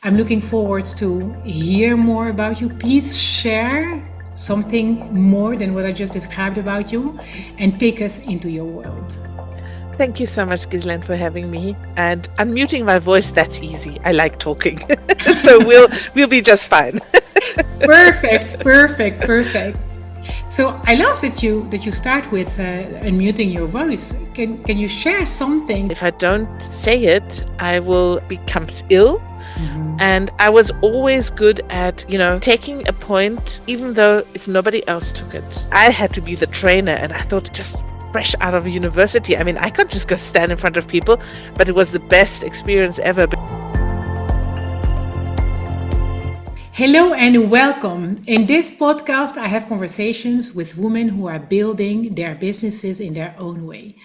I'm looking forward to hear more about you. Please share something more than what I just described about you and take us into your world. Thank you so much, Ghislaine, for having me. And unmuting my voice, that's easy. I like talking. So we'll be just fine. Perfect. So I love that you start with unmuting your voice. Can you share something? If I don't say it, I will become ill. And I was always good at, taking a point, even though if nobody else took it. I had to be the trainer, and I thought just fresh out of university. I mean, I can't just go stand in front of people, but it was the best experience ever. Hello and welcome. In this podcast, I have conversations with women who are building their businesses in their own way.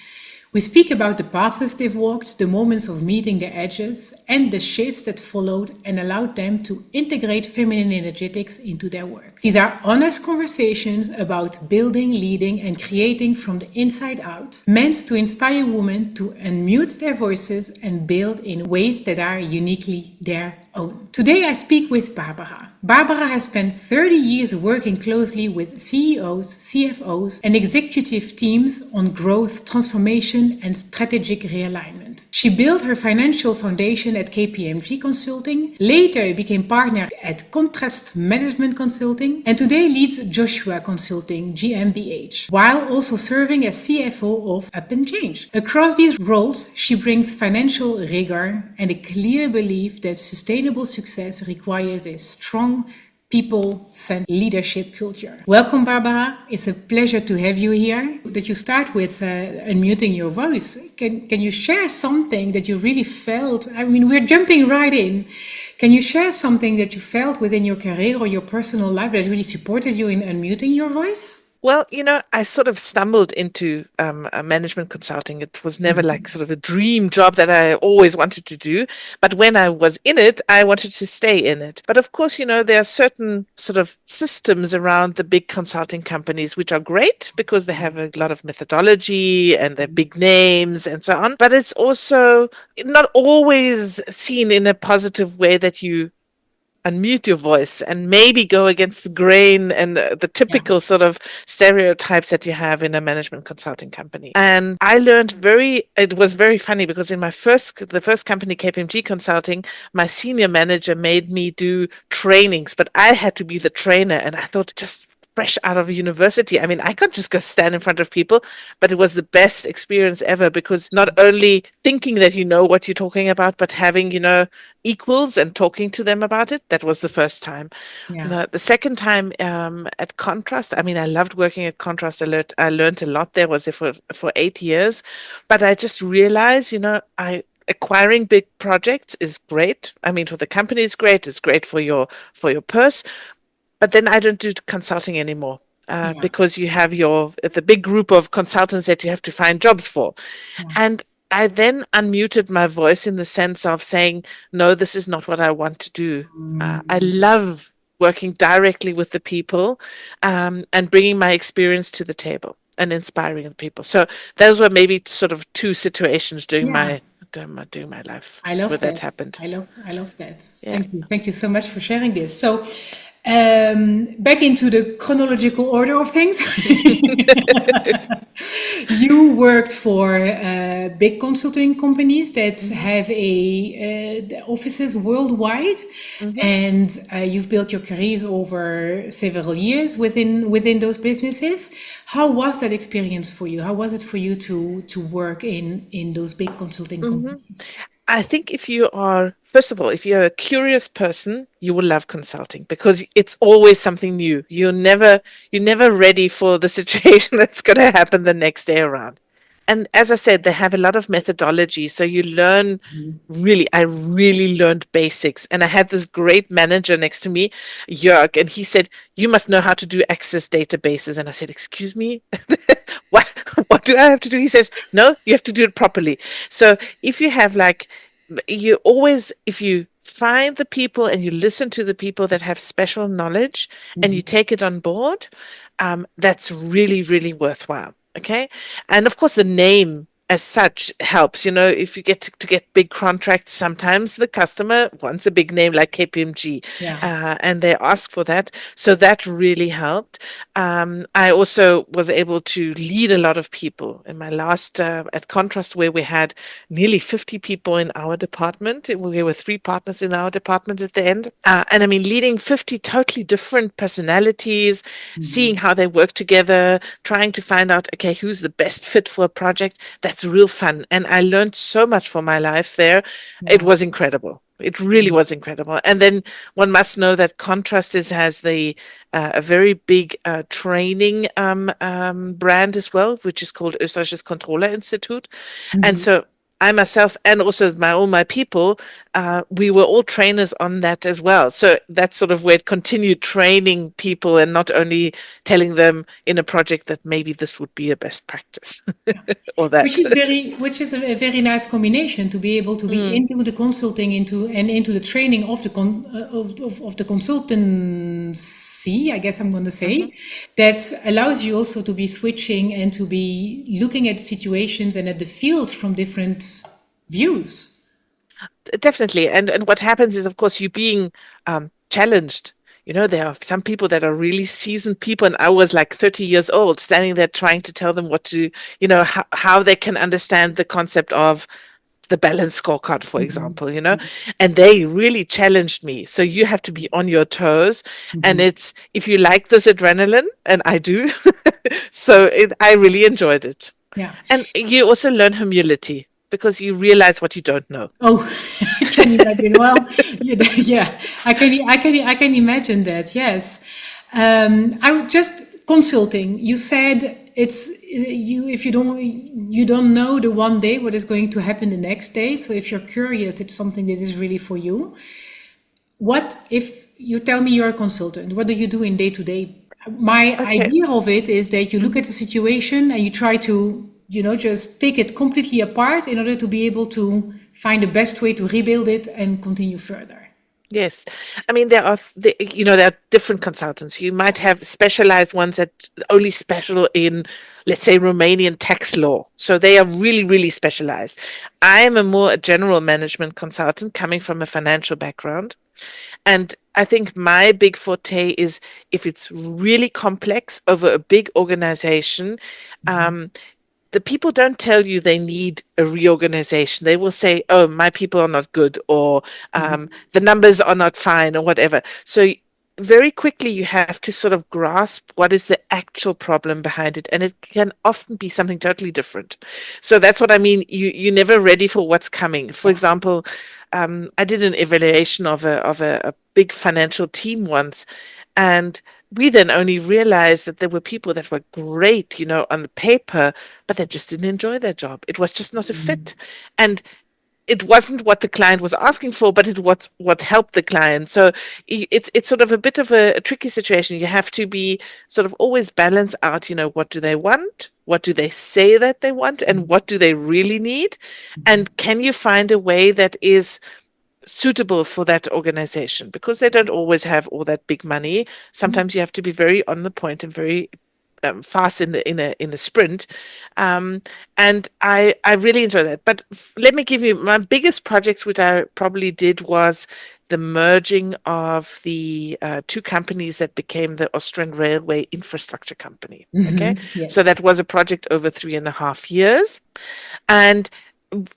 We speak about the paths they've walked, the moments of meeting the edges, and the shifts that followed and allowed them to integrate feminine energetics into their work. These are honest conversations about building, leading, and creating from the inside out, meant to inspire women to unmute their voices and build in ways that are uniquely their own. Today I speak with Barbara. Barbara has spent 30 years working closely with CEOs, CFOs, and executive teams on growth, transformation, and strategic realignment. She built her financial foundation at KPMG Consulting, later became partner at Contrast Management Consulting, and today leads Joshua Consulting GmbH, while also serving as CFO of Up and Change. Across these roles, she brings financial rigor and a clear belief that sustainable success requires a strong people-centered leadership culture. Welcome, Barbara. It's a pleasure to have you here. That you start with unmuting your voice. Can you share something that you really felt? I mean, we're jumping right in. Can you share something that you felt within your career or your personal life that really supported you in unmuting your voice? Well, I sort of stumbled into a management consulting. It was never like sort of a dream job that I always wanted to do. But when I was in it, I wanted to stay in it. But of course, there are certain sort of systems around the big consulting companies, which are great because they have a lot of methodology and they're big names and so on. But it's also not always seen in a positive way that you unmute your voice and maybe go against the grain and the typical sort of stereotypes that you have in a management consulting company. And I learned it was very funny because in the first company, KPMG Consulting, my senior manager made me do trainings, but I had to be the trainer. And I thought just fresh out of university. I mean, I can't just go stand in front of people, but it was the best experience ever because not only thinking that you know what you're talking about, but having, equals and talking to them about it. That was the first time. Yeah. The second time at Contrast, I mean, I loved working at Contrast. I learned a lot there. Was there for 8 years, but I just realized, acquiring big projects is great. I mean, for the company, it's great. It's great for your purse. But then I don't do consulting anymore because you have the big group of consultants that you have to find jobs for. And I then unmuted my voice in the sense of saying, no, this is not what I want to do. I love working directly with the people and bringing my experience to the table and inspiring the people. So those were maybe sort of two situations during my life where that happened. I love that. Yeah. Thank you so much for sharing this. So back into the chronological order of things. You worked for big consulting companies that have offices worldwide, and you've built your careers over several years within those businesses. How was that experience for you? How was it for you to work in those big consulting companies? I think first of all, if you're a curious person, you will love consulting because it's always something new. You're never ready for the situation that's going to happen the next day around. And as I said, they have a lot of methodology. So you learn I really learned basics. And I had this great manager next to me, Jörg, and he said, you must know how to do access databases. And I said, excuse me, what do I have to do? He says, no, you have to do it properly. So if you have if you find the people and you listen to the people that have special knowledge and you take it on board, that's really, really worthwhile. Okay. And of course, the name as such helps. If you get to get big contracts, sometimes the customer wants a big name like KPMG, Yeah. and they ask for that. So that really helped. I also was able to lead a lot of people in my last at Contrast, where we had nearly 50 people in our department. We were 3 partners in our department at the end. And I mean, leading 50 totally different personalities, seeing how they work together, trying to find out, okay, who's the best fit for a project. That's real fun. And I learned so much for my life there. It Yeah. was incredible. It really was incredible. And then one must know that Contrast has a very big training brand as well, which is called Österreichisches Controllerinstitut. And Mhm. so I myself and also all my people, we were all trainers on that as well. So that's sort of where it continued, training people and not only telling them in a project that maybe this would be a best practice or that. Which is a very nice combination to be able to be Mm, into the consulting into the training of of the consultancy, I guess I'm going to mhm. say, that allows you also to be switching and to be looking at situations and at the field from different views. Definitely. And what happens is, of course, you being challenged. There are some people that are really seasoned people, and I was like 30 years old, standing there trying to tell them what to, how they can understand the concept of the balance scorecard, for Mhm. example, and they really challenged me. So you have to be on your toes. And Mhm. it's, if you like this adrenaline, and I do, I really enjoyed it. Yeah. And you also learn humility because you realize what you don't know. Oh, I can imagine. Well, yeah, yeah, I can imagine that. Yes, I would just consulting. You said it's you. If you don't know the one day what is going to happen the next day. So if you're curious, it's something that is really for you. What if you tell me you're a consultant? What do you do in day to day? My Okay. idea of it is that you look Mhm. at the situation and you try to, just take it completely apart in order to be able to find the best way to rebuild it and continue further. Yes. I mean, there are different consultants. You might have specialized ones that only special in, let's say, Romanian tax law. So they are really, really specialized. I am a general management consultant coming from a financial background. And I think my big forte is, if it's really complex over a big organization, Mhm. um, the people don't tell you they need a reorganization. They will say, oh, my people are not good, or Mhm. the numbers are not fine, or whatever. So very quickly you have to sort of grasp what is the actual problem behind it, and it can often be something totally different. So that's what I mean. You're never ready for what's coming. For Yeah. example, I did an evaluation of a big financial team once, and we then only realized that there were people that were great, on the paper, but they just didn't enjoy their job. It was just not a Mhm. fit. And it wasn't what the client was asking for, but it was what helped the client. So it's sort of a bit of a tricky situation. You have to be sort of always balance out, what do they want? What do they say that they want? And what do they really need? Mhm. And can you find a way that is suitable for that organization, because they don't always have all that big money. Sometimes you have to be very on the point and very fast in a sprint, um, and I really enjoy that. But let me give you my biggest project, which I probably did, was the merging of the 2 companies that became the Austrian Railway Infrastructure Company. Okay, Mhm. so Yes. that was a project over 3.5 years, and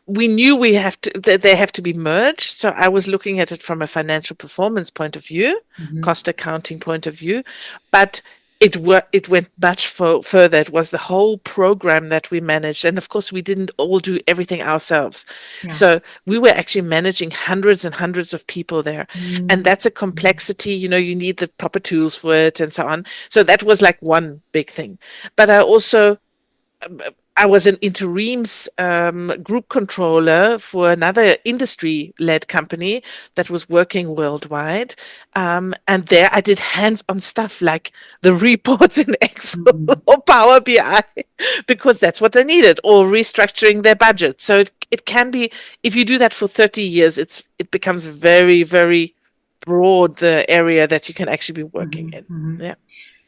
we knew that they have to be merged. So I was looking at it from a financial performance point of view, Mhm. cost accounting point of view, but it went much further. It was the whole program that we managed, and of course we didn't all do everything ourselves. Yeah. So we were actually managing hundreds and hundreds of people there, and Mm. that's a complexity. You need the proper tools for it and so on. So that was like one big thing. But I was an interims group controller for another industry-led company that was working worldwide. And there I did hands-on stuff like the reports in Excel Mhm. or Power BI, because that's what they needed, or restructuring their budget. So it can be, if you do that for 30 years, it becomes very, very broad, the area that you can actually be working Mhm. in. Mhm. Yeah.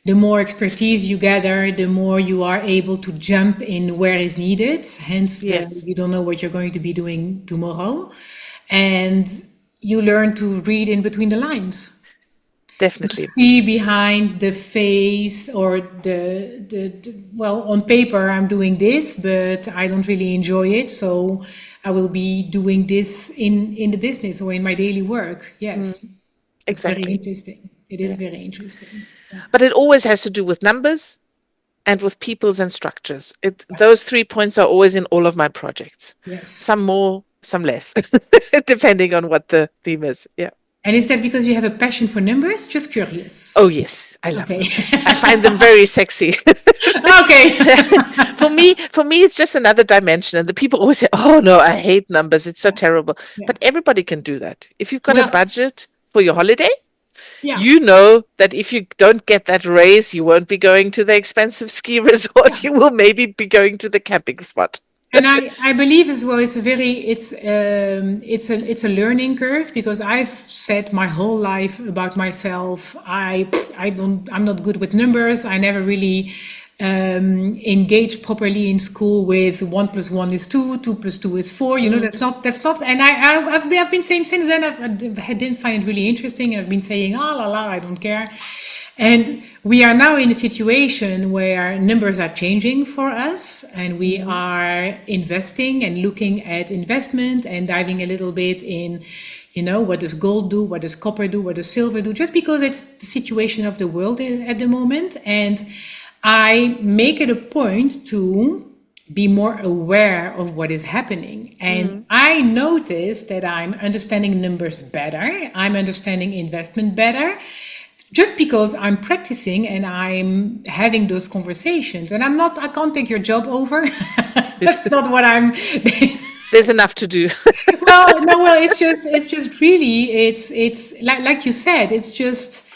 the more expertise you gather, the more you are able to jump in where is needed. Hence, the Yes, you don't know what you're going to be doing tomorrow, and you learn to read in between the lines, to definitely. see behind the face or well, on paper I'm doing this, but I don't really enjoy it, so I will be doing this in the business or in my daily work. Mm, Yes, that's very exactly. interesting. It is Yeah. very interesting. Yeah. But it always has to do with numbers and with peoples and structures. Yeah. Those 3 points are always in all of my projects. Yes. Some more, some less, depending on what the theme is. Yeah. And is that because you have a passion for numbers? Just curious. Oh, yes, I love Okay. numbers. I find them very sexy. Okay. For me, it's just another dimension. And the people always say, "Oh no, I hate numbers. It's so terrible." Yeah. But everybody can do that. If you've got a Well, budget for your holiday, yeah. you know that if you don't get that raise, you won't be going to the expensive ski resort. You will maybe be going to the camping spot. And I believe as well it's a very it's a learning curve, because I've said my whole life about myself, I'm not good with numbers. I never really engaged properly in school with 1 plus 1 is 2, 2 plus 2 is 4. You know, Mm, that's not. And I've been saying since then, I didn't find it really interesting. I've been saying, ah la la, I don't care. And we are now in a situation where numbers are changing for us, and we mhm, are investing and looking at investment and diving a little bit in, what does gold do? What does copper do? What does silver do? Just because it's the situation of the world at the moment. And I make it a point to be more aware of what is happening. And mm, I notice that I'm understanding numbers better, I'm understanding investment better, just because I'm practicing and I'm having those conversations. And I can't take your job over. That's not what I'm. there's enough to do. Well, no, well, it's just really, it's like you said, it's just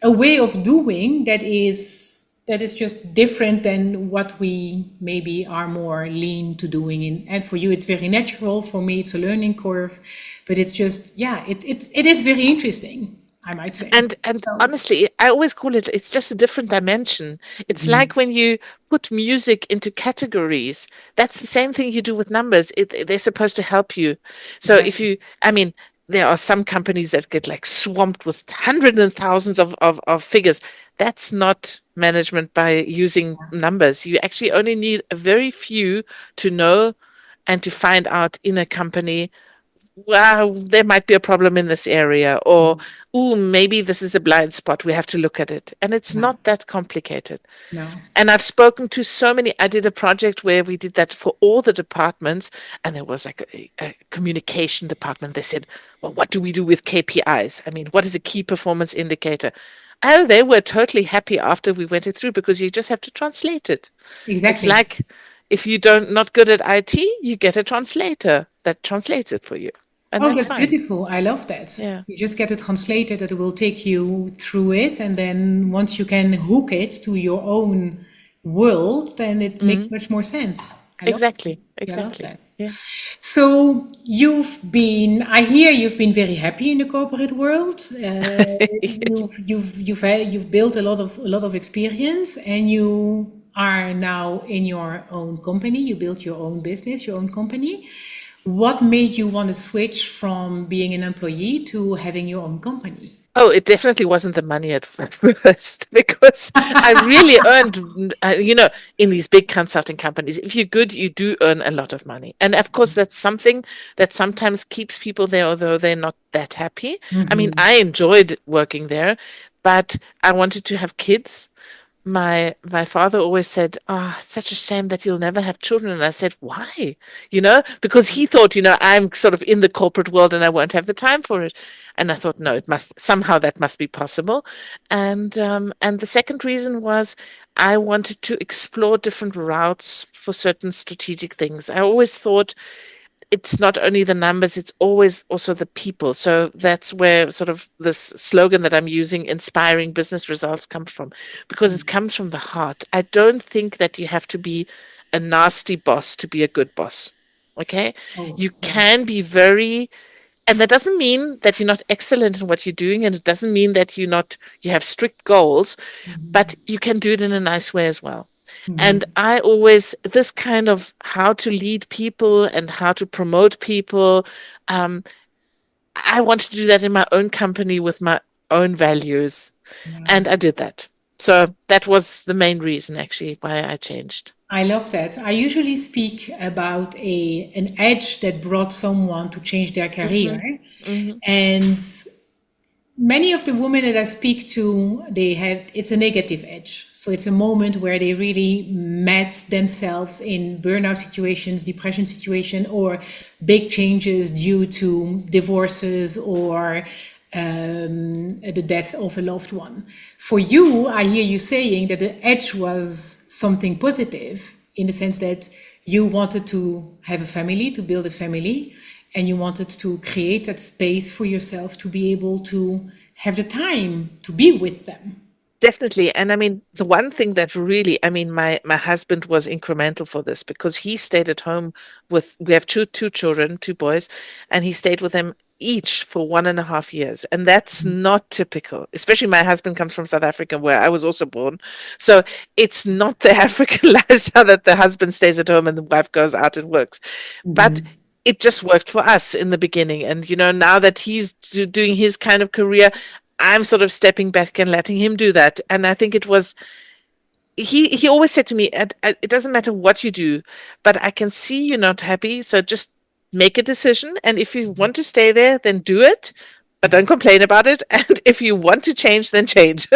a way of doing that is just different than what we maybe are more lean to doing. And for you, it's very natural. For me, it's a learning curve, but it's just, yeah, it is very interesting, I might say. And So, honestly, I always call it's just a different dimension. It's mhm, like when you put music into categories. That's the same thing you do with numbers. They're supposed to help you. So if exactly. you, I mean, there are some companies that get like swamped with hundreds and thousands of figures. That's not management by using numbers. You actually only need a very few to know and to find out in a company, wow, there might be a problem in this area, or, Mm, ooh, maybe this is a blind spot. We have to look at it. And it's no, not that complicated. no. And I've spoken to so many. I did a project where we did that for all the departments, and there was like a communication department. They said, well, what do we do with KPIs? I mean, what is a key performance indicator? Oh, they were totally happy after we went it through, because you just have to translate it. It's Exactly. like if you don't not good at IT, you get a translator that translates it for you. And Oh, that's that's fine. beautiful. I love that. Yeah. You just get it translated, that it will take you through it. And then once you can hook it to your own world, then it makes Mm, much more sense. I love that. exactly. Yeah, I love Exactly. that. Yeah. So I hear you've been very happy in the corporate world. You've built a lot of experience, and you are now in your own company. You built your own business, your own company. What made you want to switch from being an employee to having your own company? Oh, it definitely wasn't the money at first, because I really earned, in these big consulting companies, if you're good, you do earn a lot of money. And of course, that's something that sometimes keeps people there, although they're not that happy. I mean, Hmm. I enjoyed working there, but I wanted to have kids. My father always said, "Ah, it's such a shame that you'll never have children." And I said, "Why?" Because he thought, I'm sort of in the corporate world and I won't have the time for it. And I thought, no, that must be possible. And the second reason was I wanted to explore different routes for certain strategic things. I always thought it's not only the numbers, it's always also the people. So that's where sort of this slogan that I'm using, inspiring business results, come from, because it comes from the heart. I don't think that you have to be a nasty boss to be a good boss. Okay. Oh, You yeah. can be very And that doesn't mean that you're not excellent in what you're doing, and it doesn't mean that you have strict goals, but you can do it in a nice way as well. And Mhm. I always, this kind of how to lead people and how to promote people, um, I wanted to do that in my own company with my own values. Yeah. And I did that. So that was the main reason actually why I changed. I love that. I usually speak about a an edge that brought someone to change their Hmm. career. Hmm. And many of the women that I speak to, they have it's a negative edge. So it's a moment where they really met themselves in burnout situations, depression situation, or big changes due to divorces or the death of a loved one. For you, I hear you saying that the edge was something positive in the sense that you wanted to have a family, to build a family, and you wanted to create that space for yourself to be able to have the time to be with them. Definitely. And I mean, the one thing that really, I mean, my husband was incremental for this because he stayed at home with, we have two children, two boys, and he stayed with them each for 1.5 years. And that's not typical, especially my husband comes from South Africa, where I was also born. So it's not the African lifestyle that the husband stays at home and the wife goes out and works. But Mhm. it just worked for us in the beginning. And, now that he's doing his kind of career, I'm sort of stepping back and letting him do that. And I think it was he always said to me, it doesn't matter what you do, but I can see you're not happy, so just make a decision. And if you want to stay there, then do it, but don't complain about it. And if you want to change, then change.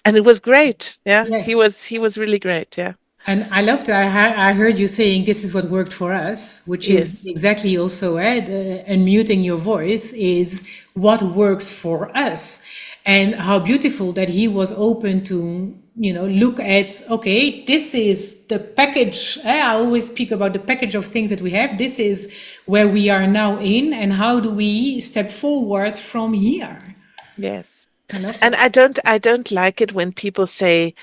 And it was great. Yeah, he Yes. was he was really great. Yeah. And I loved that. I heard you saying this is what worked for us, which is Yes. exactly also unmuting your voice is what works for us. And how beautiful that he was open to, look at, okay, this is the package. I always speak about the package of things that we have. This is where we are now in, and how do we step forward from here? Yes. I love And that. I don't like it when people say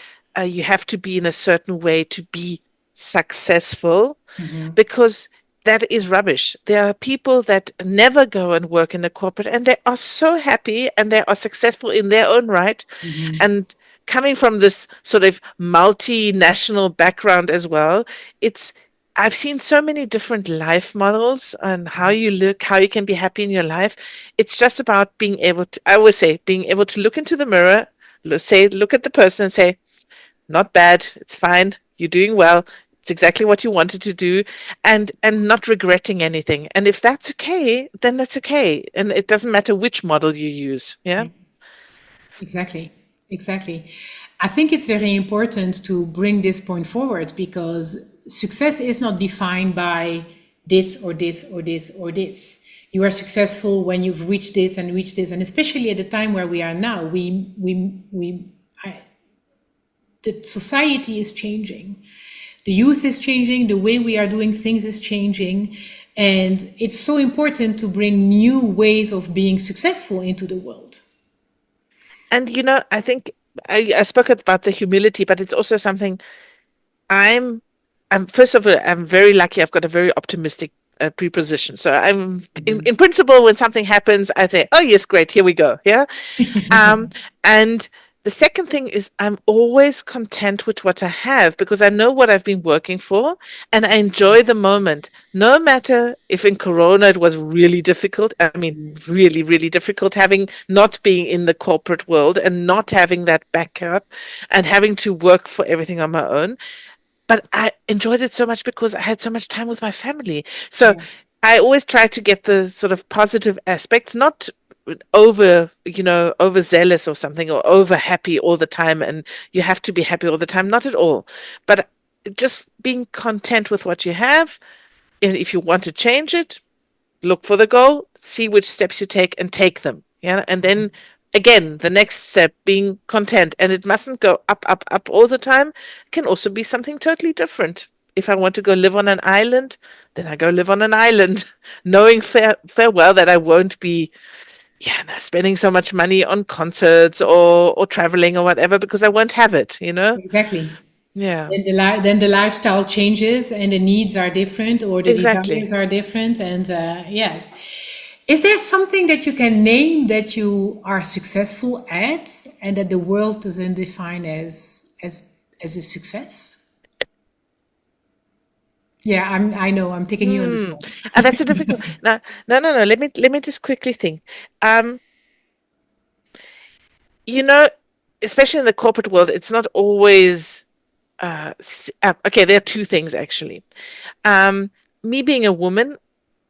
you have to be in a certain way to be successful, Hmm. because that is rubbish. There are people that never go and work in a corporate and they are so happy and they are successful in their own right. Hmm. And coming from this sort of multinational background as well, it's I've seen so many different life models and how you look, how you can be happy in your life. It's just about being able to, I always say, being able to look into the mirror, look at the person and say, not bad, it's fine, you're doing well, it's exactly what you wanted to do, and not regretting anything. And if that's okay, then that's okay. And it doesn't matter which model you use. Yeah. Exactly, exactly. I think it's very important to bring this point forward because success is not defined by this or this or this or this. You are successful when you've reached this, and especially at the time where we are now, the society is changing, the youth is changing, the way we are doing things is changing, and it's so important to bring new ways of being successful into the world. And I think I spoke about the humility, but it's also something I'm I'm first of all, I'm very lucky. I've got a very optimistic preposition. So I'm in principle, when something happens, I say, "Oh yes, great, here we go." Yeah. Um, and the second thing is I'm always content with what I have because I know what I've been working for and I enjoy the moment. No matter if in Corona it was really difficult. I mean, really, really difficult having not being in the corporate world and not having that backup and having to work for everything on my own. But I enjoyed it so much because I had so much time with my family. So Yeah, I always try to get the sort of positive aspects, not overzealous or something, or over happy all the time. And you have to be happy all the time. Not at all. But just being content with what you have. And if you want to change it, look for the goal, see which steps you take and take them. Yeah. And then again, the next step being content. And it mustn't go up, up, up all the time. It can also be something totally different. If I want to go live on an island, then I go live on an island, knowing farewell that I won't be, yeah, no, spending so much money on concerts or traveling or whatever because I won't have it. exactly. Yeah, Then the lifestyle changes and the needs are different or the exactly. desires are different. And yes, Is there something that you can name that you are successful at and that the world doesn't define as a success? Yeah, I know I'm taking you on the Hmm. spot. That's a difficult. No, no, no, no. Let me just quickly think. Um, you know, especially in the corporate world, it's not always okay. There are two things actually. Um, Me being a woman,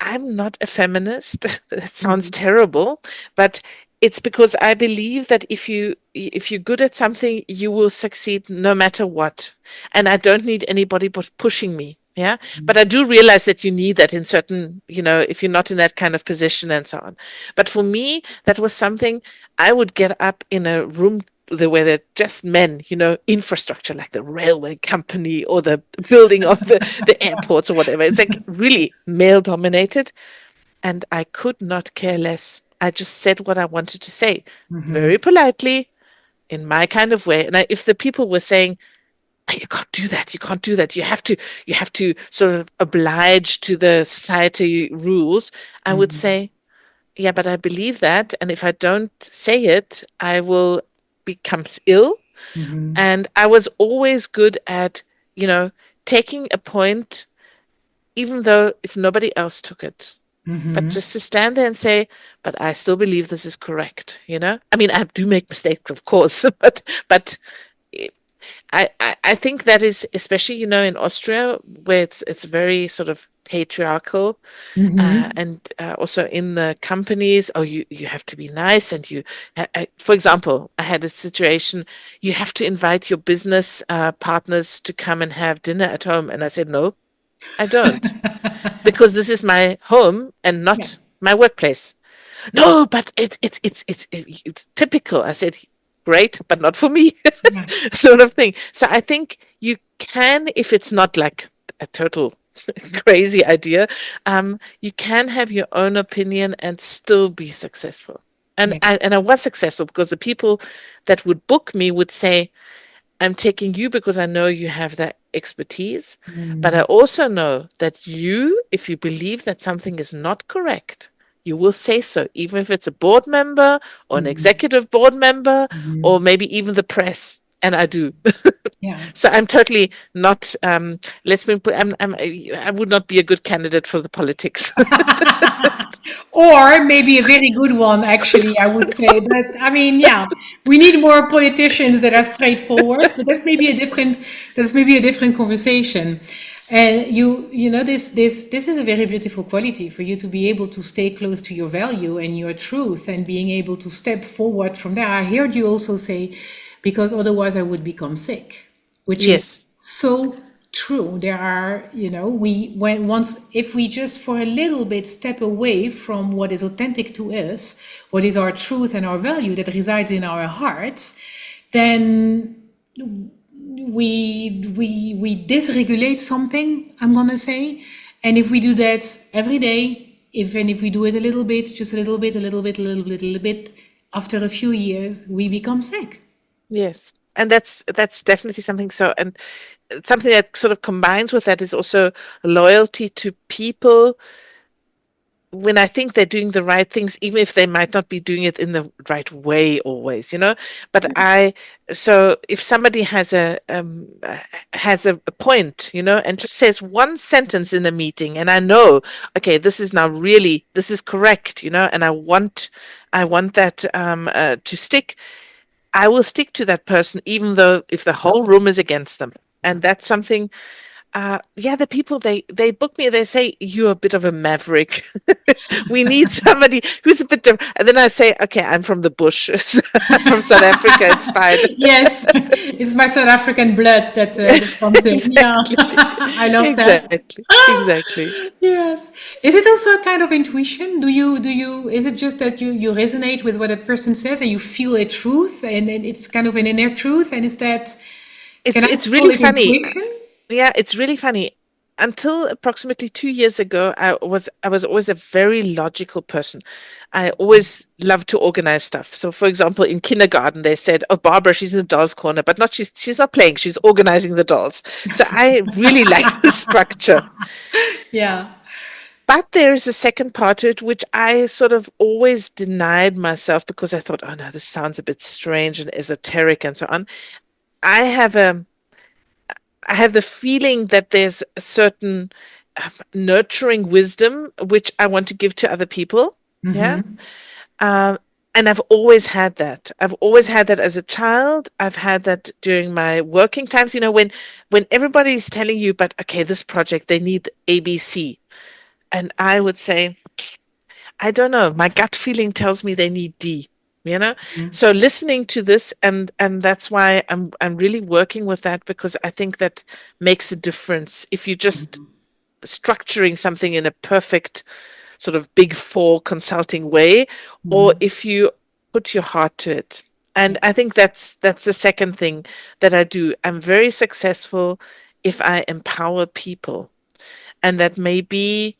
I'm not a feminist. That sounds Mhm, terrible, but it's because I believe that if you're good at something, you will succeed no matter what. And I don't need anybody but pushing me. Yeah. But I do realize that you need that in certain, if you're not in that kind of position and so on. But for me, that was something I would get up in a room where they're just men, infrastructure like the railway company or the building of the airports or whatever. It's like really male dominated. And I could not care less. I just said what I wanted to say mhm, very politely in my kind of way. And if the people were saying, "Oh, you can't do that, you can't do that, you have to sort of oblige to the society rules," I would mhm, say, yeah, but I believe that. And if I don't say it, I will become ill. mhm, And I was always good at, you know, taking a point, even though if nobody else took it. But mhm. just to stand there and say, but I still believe this is correct, you know? I mean, I do make mistakes, of course, but I think that is especially, in Austria, where it's very sort of patriarchal, Mhm. and also in the companies, oh, you have to be nice, and for example, I had a situation, you have to invite your business partners to come and have dinner at home, and I said, no, I don't, because this is my home and Yeah. not my workplace. No, but it's typical. I said, great, but not for me, Yeah. sort of thing. So I think you can, if it's not like a total crazy idea, you can have your own opinion and still be successful. And Yeah. I was successful because the people that would book me would say, I'm taking you because I know you have that expertise, but I Mm, also know that if you believe that something is not correct, you will say so, even if it's a board member or an mhm, executive board member or mhm. maybe even the press. And I do. Yeah. So I'm totally not. Let's be. I would not be a good candidate for the politics. Or maybe a very good one, actually, I would say. But I mean, yeah, we need more politicians that are straightforward. But that's maybe a different conversation. And you know, this is a very beautiful quality for you to be able to stay close to your value and your truth, and being able to step forward from there. I heard you also say, because otherwise I would become sick, which is Yes. so true. There are, we when once if we just for a little bit step away from what is authentic to us, what is our truth and our value that resides in our hearts, then we dysregulate something, I'm gonna say. And if we do that every day, if we do it a little bit, just a little bit, a little bit, a little bit, a little bit, after a few years, we become sick. Yes. And that's definitely something. So, and something that sort of combines with that is also loyalty to people when I think they're doing the right things, even if they might not be doing it in the right way always, you know. But so if somebody has a point, and just says one sentence in a meeting, and I know, okay, this is correct, and I want that to stick. I will stick to that person, even though if the whole room is against them. And that's something, yeah, the people they book me, they say you're a bit of a maverick. We need somebody who's a bit different. And then I say, okay, I'm from the bush. I'm from South Africa. It's fine. Yes, it's my South African blood that comes in. Yeah, Exactly. I love that. Exactly. Exactly. Yes. Is it also a kind of intuition? Is it just that you resonate with what that person says and you feel a truth, and it's kind of an inner truth? And can It's I it's call really it funny. intuition? Yeah, it's really funny. Until approximately 2 years ago, I was always a very logical person. I always loved to organize stuff. So, for example, in kindergarten, they said, "Oh, Barbara, she's in the dolls' corner," but not she's not playing. She's organizing the dolls. So I really like the structure. Yeah. But there is a second part to it, which I sort of always denied myself because I thought, oh no, this sounds a bit strange and esoteric and so on. I have a, I have the feeling that there's a certain nurturing wisdom which I want to give to other people. Yeah. Mm-hmm. Um, and I've always had that. I've always had that as a child. I've had that during my working times, when everybody's telling you, but okay, this project, they need ABC. And I would say, I don't know. My gut feeling tells me they need D, you know? So listening to this and that's why I'm really working with that because I think that makes a difference. If you're just structuring something in a perfect sort of big four consulting way, or Mm-hmm. if you put your heart to it. And Yeah. I think that's the second thing that I do. I'm very successful if I empower people. And that may be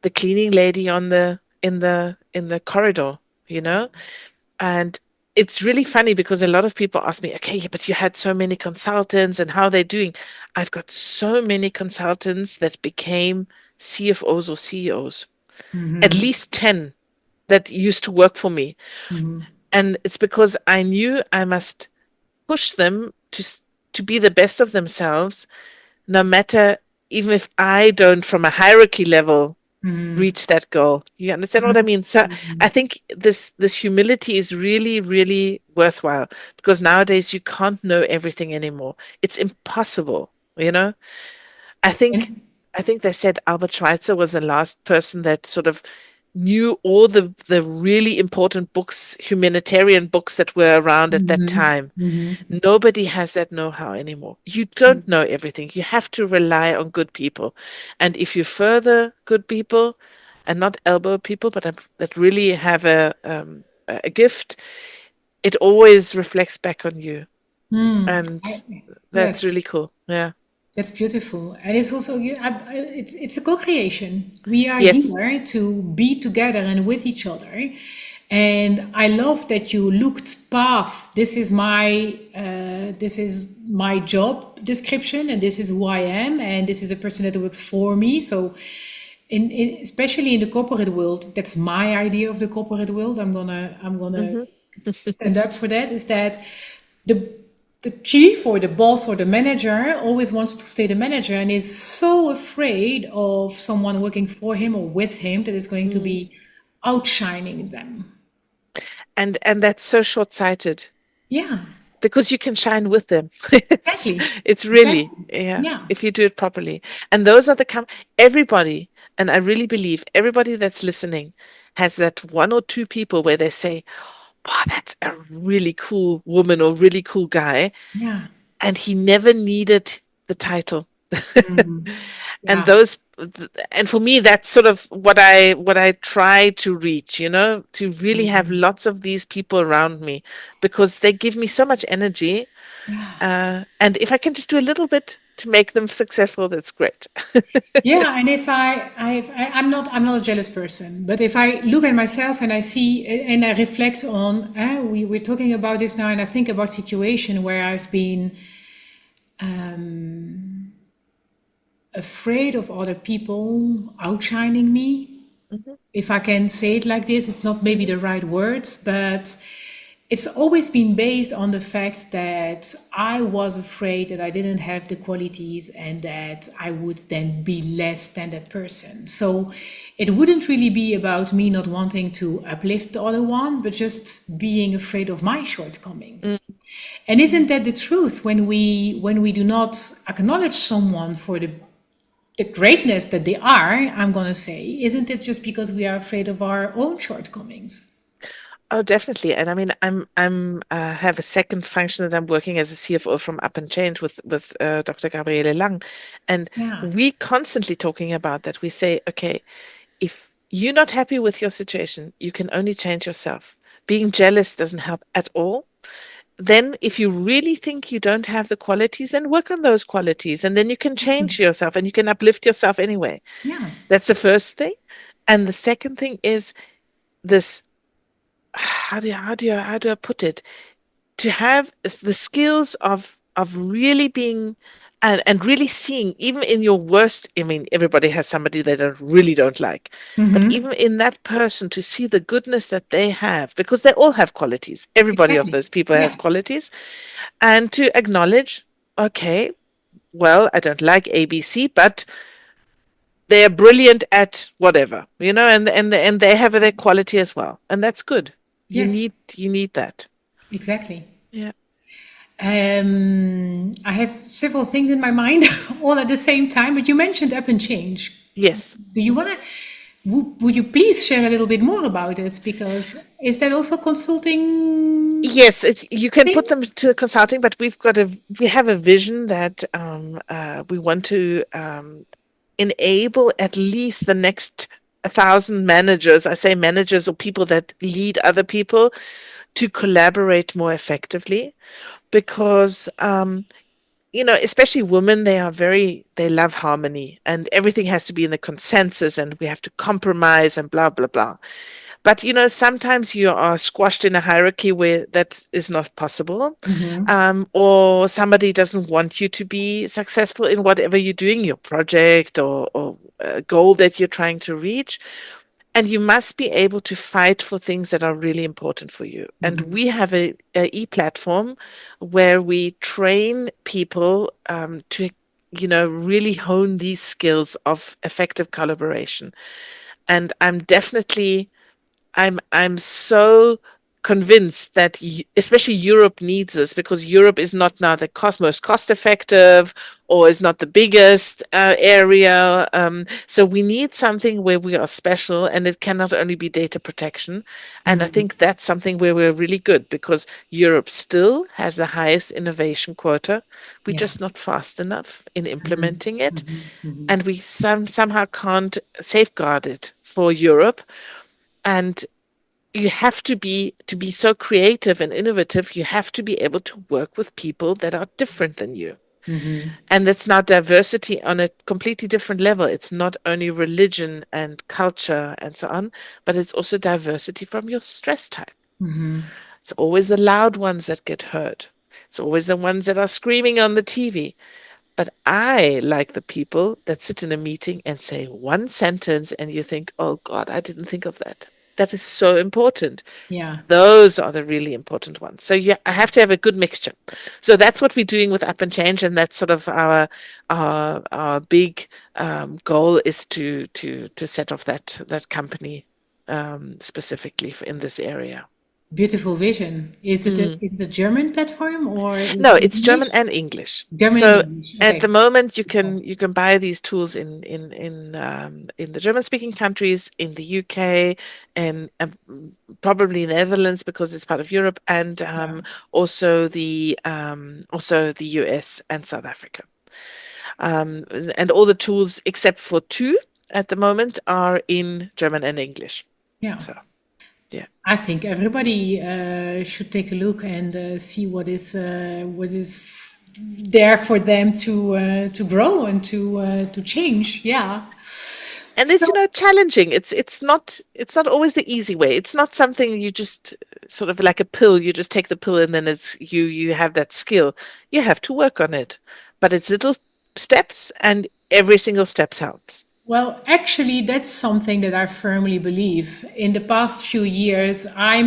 the cleaning lady on the in the corridor, you know? And it's really funny because a lot of people ask me, okay, yeah, but you had so many consultants and how are they doing? I've got so many consultants that became CFOs or CEOs, at Mm-hmm. least 10 that used to work for me. Mm-hmm. And it's because I knew I must push them to be the best of themselves, no matter, even if I don't, from a hierarchy level, Mm-hmm. reach that goal. You understand what I mean? So I think this humility is really, really worthwhile because nowadays you can't know everything anymore. It's impossible, you know? I think And I think they said Albert Schweitzer was the last person that sort of knew all the really important books, humanitarian books that were around at that mm-hmm. time. Mm-hmm. Nobody has that know-how anymore. You don't know everything. You have to rely on good people. And if you further good people and not elbow people, but that really have a gift, it always reflects back on you. Mm. And that's Yes. really cool. Yeah. That's beautiful, and it's also it's a co-creation. We are Yes. here to be together and with each other, and I love that you looked past. This is my job description, and this is who I am, and this is a person that works for me. So, especially in the corporate world, that's my idea of the corporate world. I'm gonna Hmm. stand up for that. Is that the the chief or the boss or the manager always wants to stay the manager and is so afraid of someone working for him or with him that is going to Mm. be outshining them. And that's so short-sighted Yeah, because you can shine with them. exactly. It's really, Exactly. yeah, Yeah. if you do it properly. And those are everybody, and I really believe everybody that's listening has that one or two people where they say, wow, that's a really cool woman or really cool guy, Yeah. and he never needed the title. Mhm. And Yeah. those and for me that's sort of what I try to reach, to really have Mhm. lots of these people around me because they give me so much energy, Yeah. and if I can just do a little bit to make them successful, that's great. Yeah, and if I'm not a jealous person, but if I look at myself and I see and I reflect on, we're talking about this now, and I think about situation where I've been afraid of other people outshining me. Hmm. If I can say it like this, it's not maybe Hmm. the right words, but it's always been based on the fact that I was afraid that I didn't have the qualities and that I would then be less than that person. So it wouldn't really be about me not wanting to uplift the other one, but just being afraid of my shortcomings. And isn't that the truth when we do not acknowledge someone for the greatness that they are, I'm going to say, isn't it just because we are afraid of our own shortcomings? Oh, definitely. And I mean, I'm have a second function that I'm working as a CFO from Up and Change with Dr. Gabriele Lang, and Yeah. we constantly talking about that. We say, okay, if you're not happy with your situation, you can only change yourself. Being jealous doesn't help at all. Then, if you really think you don't have the qualities, then work on those qualities, and then you can change Exactly. yourself and you can uplift yourself anyway. Yeah. That's the first thing. And the second thing is this, how do I put it? To have the skills of really being and really seeing, even in your worst, I mean, everybody has somebody they really don't like, but Mm-hmm. even in that person, to see the goodness that they have, because they all have qualities. Everybody of Exactly. those people has Yeah. qualities, and to acknowledge, okay, well, I don't like ABC, but they're brilliant at whatever, and they have their quality as well, and that's good. You Yes. need you need that. Exactly. Yeah. I have several things in my mind all at the same time, but you mentioned up and change. Yes. Do you want to, would you please share a little bit more about it? Because is that also consulting Yes, you can put thing? them to consulting, but we have a vision that we want to enable at least the next 1,000 managers. I say managers or people that lead other people to collaborate more effectively, because especially women, they love harmony, and everything has to be in the consensus, and we have to compromise and blah blah blah. But sometimes you are squashed in a hierarchy where that is not possible, Mm-hmm. or somebody doesn't want you to be successful in whatever you're doing, your project or a goal that you're trying to reach. And you must be able to fight for things that are really important for you. And Mm-hmm. we have a e-platform where we train people to, really hone these skills of effective collaboration. And I'm so convinced that especially Europe needs this, because Europe is not now the most cost effective, or is not the biggest area. So we need something where we are special, and it cannot only be data protection. And I Mm-hmm. think that's something where we're really good, because Europe still has the highest innovation quota. We're Yeah. just not fast enough in Mm-hmm. implementing it, Mm-hmm. Mm-hmm. and we somehow can't safeguard it for Europe. And you have to be so creative and innovative. You have to be able to work with people that are different than you, Mm-hmm. and that's now diversity on a completely different level. It's not only religion and culture and so on, but it's also diversity from your stress type. Mm-hmm. It's always the loud ones that get hurt. It's always the ones that are screaming on the TV. But I like the people that sit in a meeting and say one sentence and you think, oh God, I didn't think of that. That is so important. Yeah. Those are the really important ones. So yeah, I have to have a good mixture. So that's what we're doing with Up and Change, and that's sort of our big goal, is to set off that company specifically in this area. Beautiful vision. Mm. Is it a German platform or is No, it in it's English? German and English. German and So English. at the Okay. moment, you Beautiful. can buy these tools in the German-speaking countries, in the UK, and probably Netherlands, because it's part of Europe, and Yeah. also the US and South Africa. Um, and all the tools except for two at the moment are in German and English. Yeah. So yeah. I think everybody should take a look and see what is there for them to grow and to change. Yeah. And it's, So challenging. It's not always the easy way. It's not something you just sort of like a pill. You just take the pill and then you have that skill. You have to work on it. But it's little steps, and every single step helps. well, actually, that's something that I firmly believe. In the past few years, I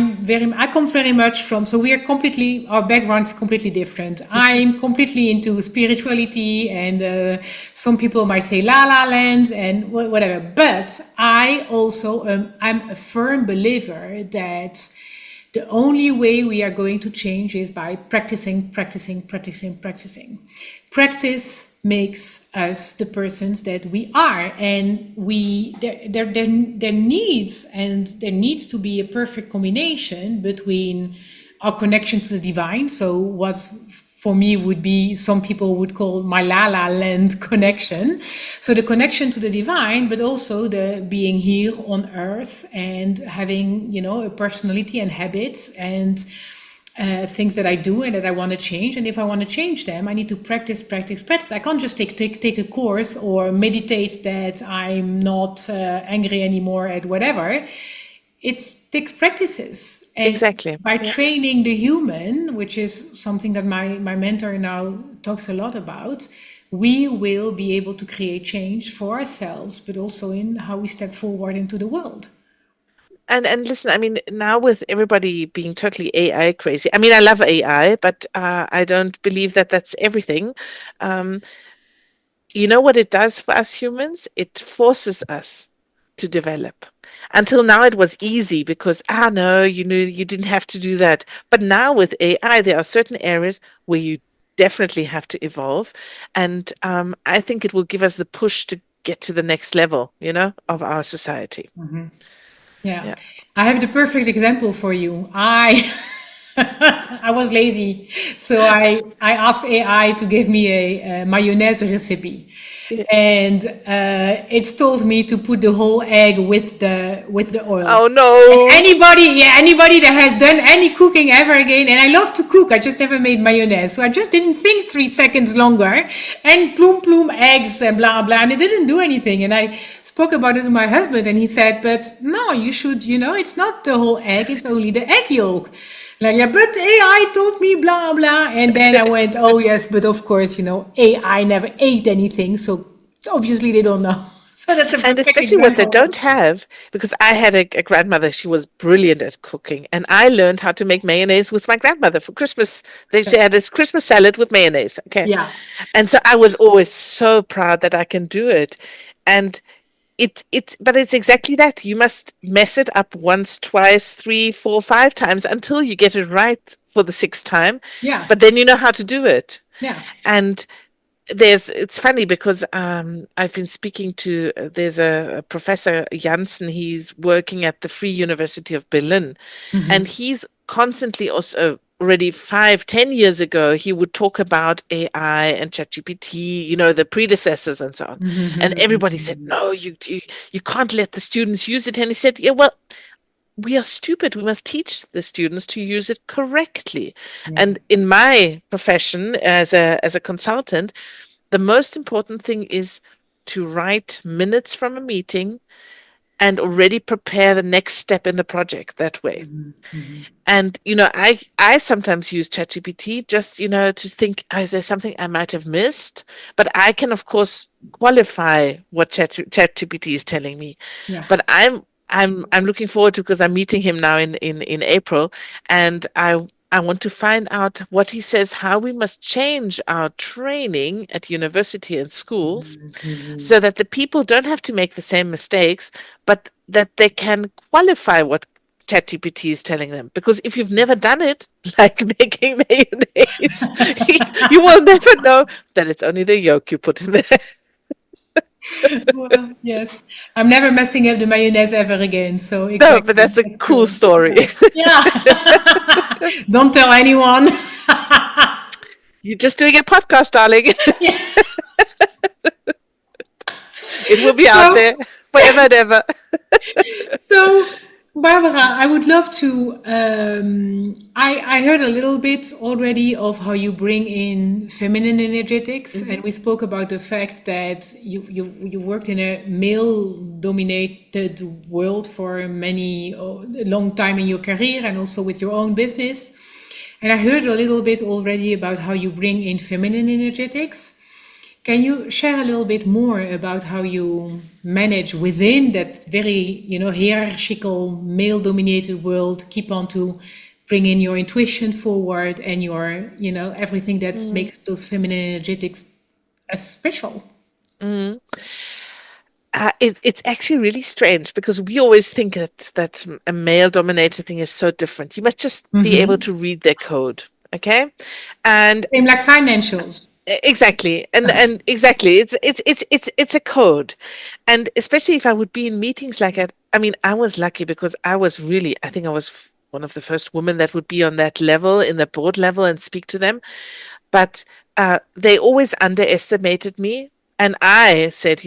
come very much from, so we are completely, our backgrounds completely different. I'm completely into spirituality, and some people might say la la land and whatever. But I also, I'm a firm believer that the only way we are going to change is by practicing, practicing, practicing, practicing. Practice makes us the persons that we are, and there needs and there needs to be a perfect combination between our connection to the divine. So what's for me would be, some people would call my la la land connection. So the connection to the divine, but also the being here on earth and having, a personality and habits and things that I do and that I want to change. And if I want to change them, I need to practice, practice, practice. I can't just take a course or meditate that I'm not angry anymore at whatever. It takes practices. And Exactly. by Yeah. training the human, which is something that my mentor now talks a lot about, we will be able to create change for ourselves, but also in how we step forward into the world. And listen, I mean, now with everybody being totally AI crazy, I mean, I love AI, but I don't believe that that's everything. Um, you know what it does for us humans? It forces us to develop. Until now, it was easy because, no, you knew you didn't have to do that. But now with AI, there are certain areas where you definitely have to evolve. And I think it will give us the push to get to the next level, of our society. Yeah, Yeah. I have the perfect example for you. I I was lazy, so I asked AI to give me a mayonnaise recipe, Yeah. and it told me to put the whole egg with the oil. Oh And no. anybody that has done any cooking ever again, and I love to cook, I just never made mayonnaise, so I just didn't think 3 seconds longer, and plum plum eggs and blah blah, and it didn't do anything. And I spoke about it to my husband, and he said, "But no, you should, it's not the whole egg; it's only the egg yolk." Like, yeah, but AI told me blah blah, and then I went, "Oh yes, but of course, AI never ate anything, so obviously they don't know." So that's a And perfect especially what they don't example. have, because I had a grandmother, she was brilliant at cooking, and I learned how to make mayonnaise with my grandmother for Christmas. She had this Christmas salad with mayonnaise. Okay. Yeah. And so I was always so proud that I can do it. And but it's exactly that. You must mess it up once, twice, three, four, five times until you get it right for the sixth time. Yeah. But then you know how to do it. Yeah. And it's funny because I've been speaking to there's a professor Janssen. He's working at the Free University of Berlin, and he's constantly also already 5, 10 years ago he would talk about AI and ChatGPT, the predecessors and so on, and everybody said no, you can't let the students use it, and he said, yeah, well, we are stupid. We must teach the students to use it correctly. Yeah. And in my profession as a consultant, the most important thing is to write minutes from a meeting and already prepare the next step in the project that way. And I sometimes use ChatGPT just to think, is there something I might have missed? But I can of course qualify what ChatGPT is telling me. Yeah. But I'm looking forward to, because I'm meeting him now in April, and I want to find out what he says, how we must change our training at university and schools so that the people don't have to make the same mistakes, but that they can qualify what ChatGPT is telling them. Because if you've never done it, like making mayonnaise, you will never know that it's only the yolk you put in there. Well, yes. I'm never messing up the mayonnaise ever again. So No, but exactly. that's a That's cool true. story. Yeah. Don't tell anyone. You're just doing a podcast, darling. Yeah. It will be out So there forever and ever. So, Barbara, I would love to. I heard a little bit already of how you bring in feminine energetics, Hmm. and we spoke about the fact that you worked in a male-dominated world for many a long time in your career, and also with your own business. And I heard a little bit already about how you bring in feminine energetics. Can you share a little bit more about how you manage within that very, hierarchical, male-dominated world, keep on to bring in your intuition forward and your, everything that Mm. makes those feminine energetics special? Mm. It's actually really strange because we always think that a male-dominated thing is so different. You must just be able Mm-hmm. to read their code, okay? And Same like financials. exactly, and exactly, it's a code, and especially if I would be in meetings like that. I mean, I was lucky because I think I was one of the first women that would be on that level, in the board level, and speak to them. But they always underestimated me. And I said,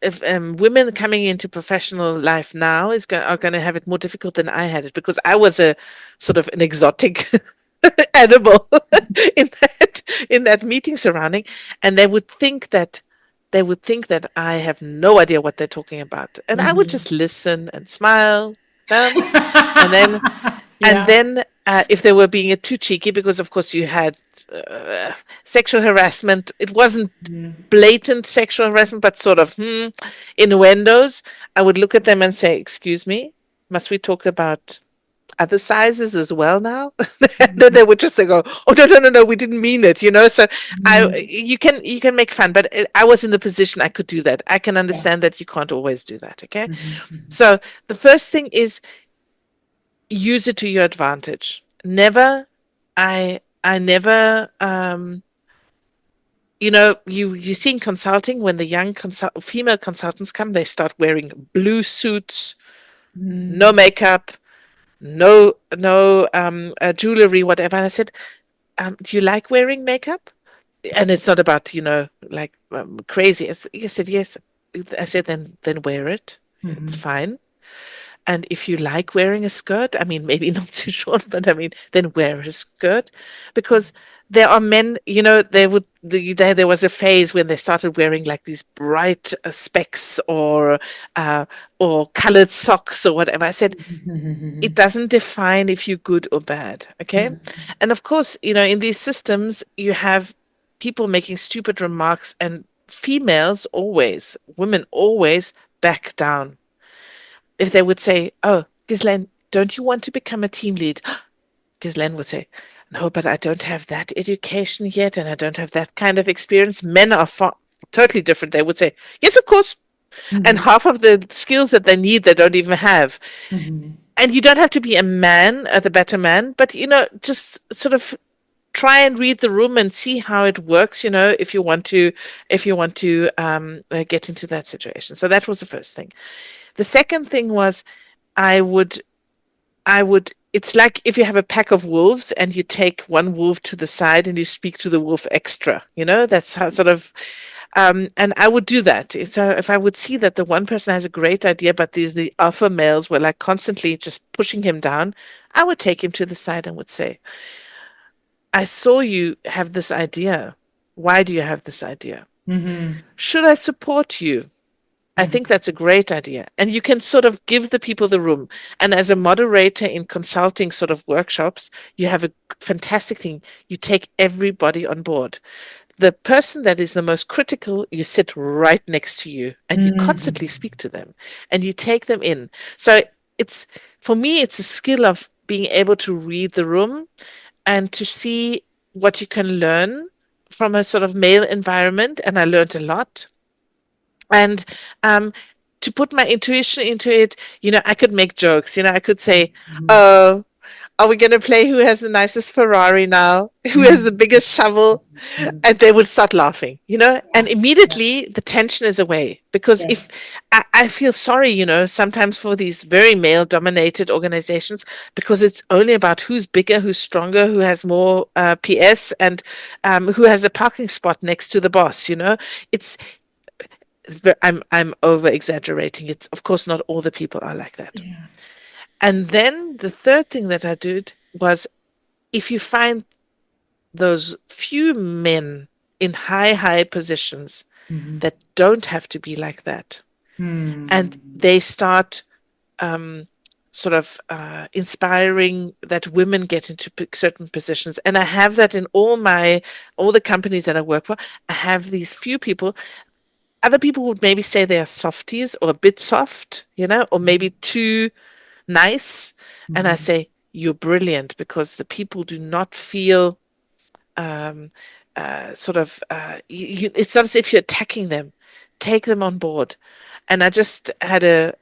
if women coming into professional life now are going to have it more difficult than I had it, because I was a sort of an exotic animal in that meeting surrounding, and they would think that I have no idea what they're talking about, and I would just listen and smile, and then and Yeah. then if they were being too cheeky, because of course you had sexual harassment. It wasn't blatant sexual harassment, but sort of innuendos. I would look at them and say, "Excuse me, must we talk about other sizes as well now?" Then they would just say, "Go, oh no, no, no, no, we didn't mean it," you know. So you can make fun, but I was in the position I could do that. I can Yeah. understand that you can't always do that. Okay, Mhm. so the first thing is use it to your advantage. Never, I never, you see in consulting when the young female consultants come, they start wearing blue suits, no Mhm. makeup, no jewelry, whatever. And I said, do you like wearing makeup? And it's not about, like crazy. I said, yes. I said, then wear it. It's Mhm. fine. And if you like wearing a skirt, I mean, maybe not too short, but I mean, then wear a skirt, because there are men, there was a phase when they started wearing like these bright specs uh, or colored socks or whatever. I said, it doesn't define if you're good or bad. Okay. And of course, in these systems, you have people making stupid remarks, and women always back down. If they would say, "Oh, Ghislaine, don't you want to become a team lead?" Ghislaine would say, "No, but I don't have that education yet, and I don't have that kind of experience." Men are totally different. They would say, "Yes, of course." And Mhm. half of the skills that they need, they don't even have. Mhm. And you don't have to be a man, the better man, but, just sort of try and read the room and see how it works, if you want to get into that situation. So that was the first thing. The second thing was, I would it's like if you have a pack of wolves and you take one wolf to the side and you speak to the wolf extra, that's how sort of, and I would do that. So if I would see that the one person has a great idea, but the alpha males were like constantly just pushing him down, I would take him to the side and would say, "I saw you have this idea. Why do you have this idea? Mhm. Should I support you? I think Mhm. that's a great idea." And you can sort of give the people the room. And as a moderator in consulting sort of workshops, you have a fantastic thing. You take everybody on board. The person that is the most critical, you sit right next to you and you constantly Mhm. speak to them and you take them in. So it's, for me, it's a skill of being able to read the room and to see what you can learn from a sort of male environment. And I learned a lot. And um, to put my intuition into it, I could make jokes. I could say, Mhm. "Oh, are we going to play who has the nicest Ferrari now? Who has the Mhm. biggest shovel?" Mhm. And they would start laughing, and Yeah. Yeah. immediately the tension is away. Because if Yes. I feel sorry, sometimes for these very male dominated organizations, because it's only about who's bigger, who's stronger, who has more PS, and who has a parking spot next to the boss. It's I'm over exaggerating. It's, of course, not all the people are like that. Yeah. And then the third thing that I did was, if you find those few men in high positions Mhm. that don't have to be like that, and Hmm. they start um, sort of inspiring that women get into certain positions. And I have that in all the companies that I work for. I have these few people. Other people would maybe say they are softies or a bit soft, or maybe too nice. And I Mhm. say, "You're brilliant," because the people do not feel um, it's not as if you're attacking them. Take them on board. And I just had a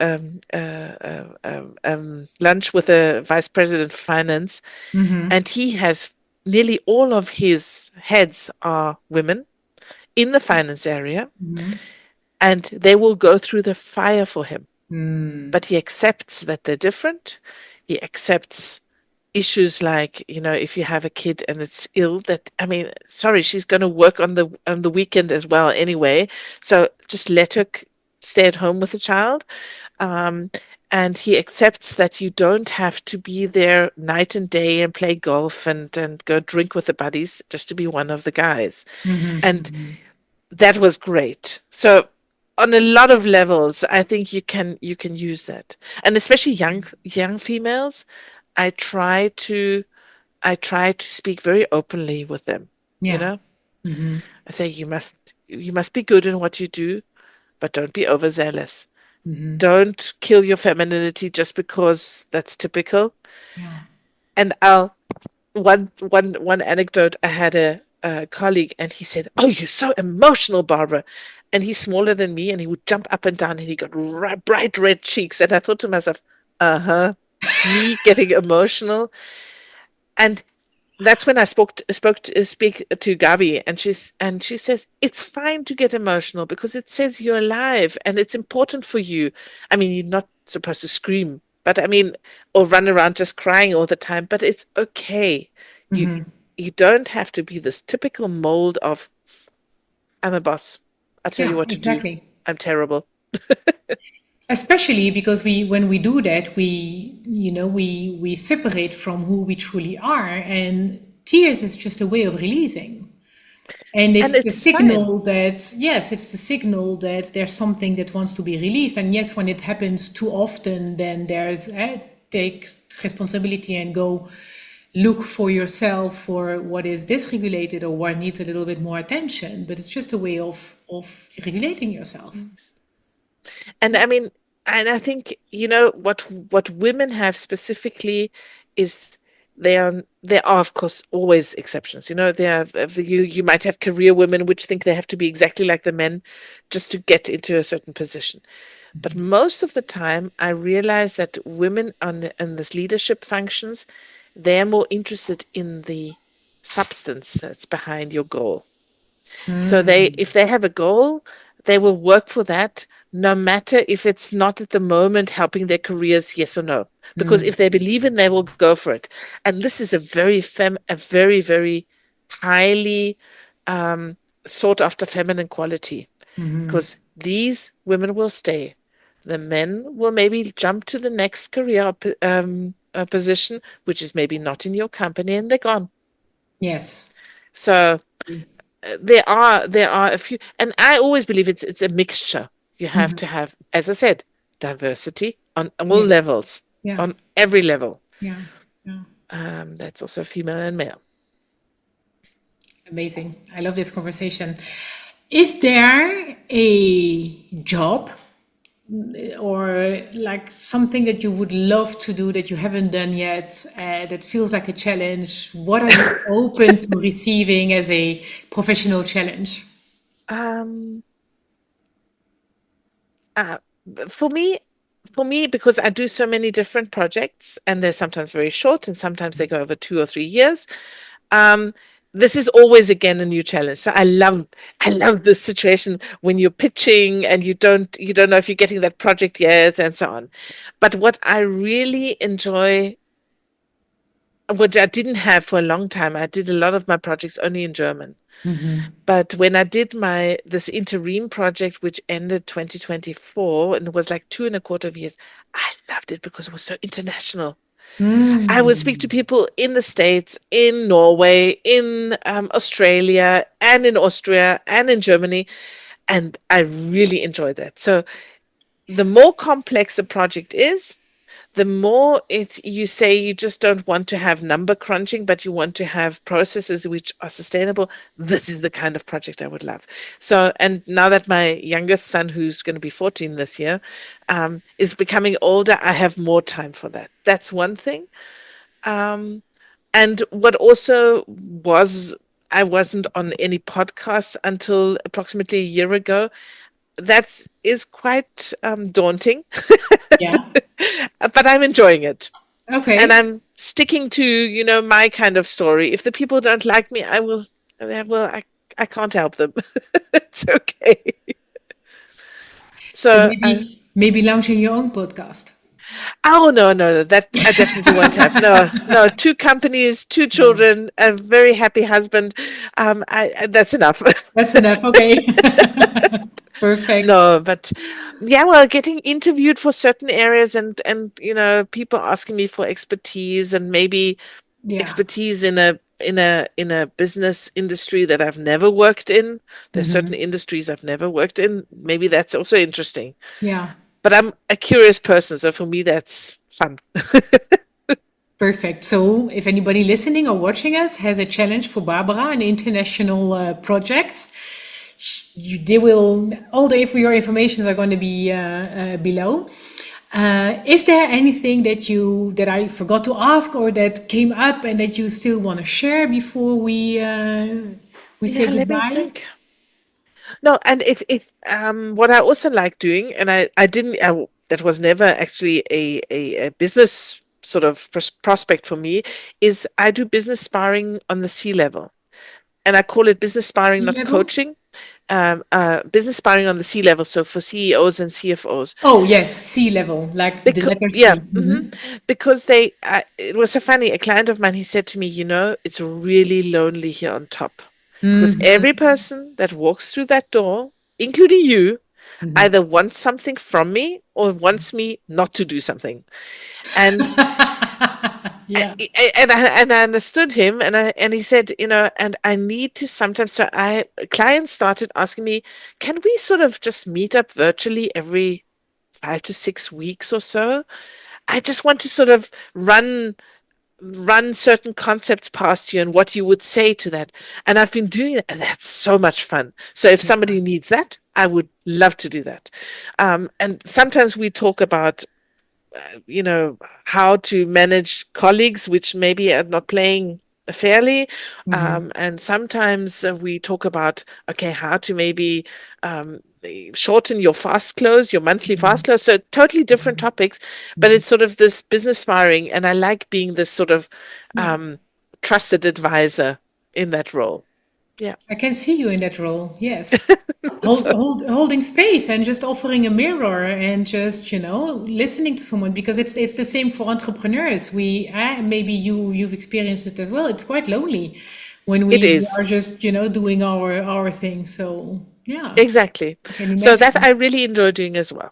lunch with a vice president of finance, Mhm. and he has nearly all of his heads are women in the finance area, Mhm. and they will go through the fire for him. Hmm. But he accepts that they're different. He accepts issues like, if you have a kid and it's ill, that, I mean, sorry, she's going to work on the weekend as well anyway. So just let her stay at home with the child. Um, and he accepts that you don't have to be there night and day and play golf and go drink with the buddies just to be one of the guys. Mhm. And Mhm. that was great. So on a lot of levels, I think you can use that. And especially young females, I try to. I try to speak very openly with them. You Yeah. know, Mm-hmm. I say you must be good in what you do, but don't be overzealous. Mm-hmm. Don't kill your femininity just because that's typical. Yeah. And one anecdote. I had a colleague, and he said, "Oh, you're so emotional, Barbara." And he's smaller than me, and he would jump up and down, and he got bright red cheeks. And I thought to myself, "Uh-huh, me getting emotional." And that's when I speak to Gavi, and she says it's fine to get emotional because it says you're alive and it's important for you. I mean, you're not supposed to scream, but I mean, or run around just crying all the time, but it's okay. You Mm-hmm. you don't have to be this typical mold of I'm a boss. I tell you Yeah, what to do. exactly. I'm terrible. Especially because when we do that, we separate from who we truly are, and tears is just a way of releasing. And And it's the it's fine. signal that, yes, it's the signal that there's something that wants to be released. And yes, when it happens too often, then take responsibility and go look for yourself for what is dysregulated or what needs a little bit more attention. But it's just a way of regulating yourself. Yes. And I mean, and I think, what women have specifically is there are of course always exceptions. There are you might have career women which think they have to be exactly like the men just to get into a certain position. But most of the time, I realize that women in this leadership functions, they're more interested in the substance that's behind your goal. So if they have a goal, they will work for that, no matter if it's not at the moment helping their careers, yes or no. Because if they believe in, they will go for it. And this is a very, very highly sought after feminine quality. Because these women will stay. The men will maybe jump to the next career position, which is maybe not in your company, and they're gone. Yes. So there are a few, and I always believe it's a mixture. You have to have, as I said, diversity on all Yes. levels, Yeah. on every level. Yeah. Yeah. That's also female and male. Amazing. I love this conversation. Is there a job or like something that you would love to do that you haven't done yet, that feels like a challenge? What are you open to receiving as a professional challenge? um uh, for me for me, because I do so many different projects, and they're sometimes very short and sometimes they go over 2 or 3 years. um this is always again a new challenge. So I love this situation when you're pitching and you don't know if you're getting that project yet, and so on. But what I really enjoy, which I didn't have for a long time, I did a lot of my projects only in German. But when I did my this interim project, which ended 2024, and it was like 2.25 years, I loved it because it was so international. I would speak to Mm. people in the States, in Norway, in Australia, and in Austria, and in Germany, and I really enjoyed that. So the more complex a project is, the more you say you just don't want to have number crunching, but you want to have processes which are sustainable. This is the kind of project I would love. So, and now that my youngest son, who's going to be 14 this year, is becoming older, I have more time for that. That's one thing. Um, and what also was, I wasn't on any podcasts until approximately a year ago. That is quite daunting, Yeah. but I'm enjoying it. And Okay. I'm sticking to, my kind of story. If the people don't like me, I can't help them. It's okay. So So, maybe launching your own podcast. oh no, no, no, that I definitely won't have. No, no, two companies, two Yeah. children, a very happy husband. That's enough. That's enough. Okay. Perfect. No, but yeah, well, getting interviewed for certain areas, and people asking me for expertise, and maybe Yeah. expertise in a business industry that I've never worked in. There's certain industries I've never worked in. Maybe that's also interesting. Yeah. But I'm a curious person, so for me that's fun. Perfect. So, if anybody listening or watching us has a challenge for Barbara, an international project, they will all the your informations are going to be below. Is there anything that I forgot to ask or that came up and that you still want to share before we say Yeah, let me goodbye? think. No, and if what I also like doing, and I didn't that was never actually a business sort of prospect for me, is I do business sparring on the C level, and I call it business sparring, Sea not level? coaching. Business sparring on the C level, so for CEOs and CFOs. Oh yes, sea level, like the Because letter yeah, C. Mhm. because it was so funny. A client of mine, he said to me, it's really lonely here on top because every Mhm. person that walks through that door, including you, Mhm. either wants something from me or wants me not to do something. And Yeah, and I understood him, and he said, and I need to sometimes. So I clients started asking me, can we sort of just meet up virtually every 5 to 6 weeks or so? I just want to sort of run certain concepts past you and what you would say to that. And I've been doing that, and that's so much fun. So if somebody needs that, I would love to do that. And sometimes we talk about you know, how to manage colleagues which maybe are not playing fairly. And sometimes we talk about, okay, how to maybe shorten your fast close, your monthly fast close. So totally different topics, but it's sort of this business sparring. And I like being this sort of yeah. um, trusted advisor in that role. Yeah. I can see you in that role. Yes. So Holding space and just offering a mirror and just listening to someone because it's the same for entrepreneurs. Maybe you've experienced it as well. It's quite lonely when it we is. are just doing our thing. So yeah, Exactly. I can So that imagine. I really enjoy doing as well.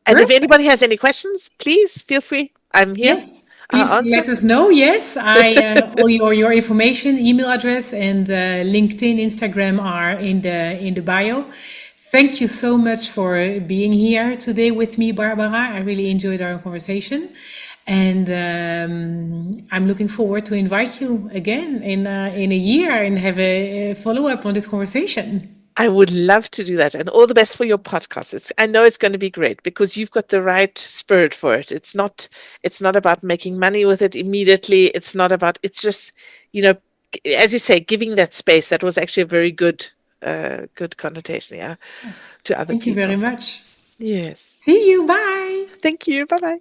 And if Perfect. anybody has any questions, please feel free. I'm here. Yes. I'll Please answer. let us know. Yes, I all your information, email address, and LinkedIn, Instagram are in the bio. Thank you so much for being here today with me, Barbara. I really enjoyed our conversation, and I'm looking forward to invite you again in a year and have a follow up on this conversation. I would love to do that. And all the best for your podcast. I know it's going to be great because you've got the right spirit for it. It's not about making money with it immediately. It's just, you know, as you say, giving that space. That was actually a very good connotation, yeah, to other Thank you very people. much. Yes. See you. Bye. Thank you. Bye bye.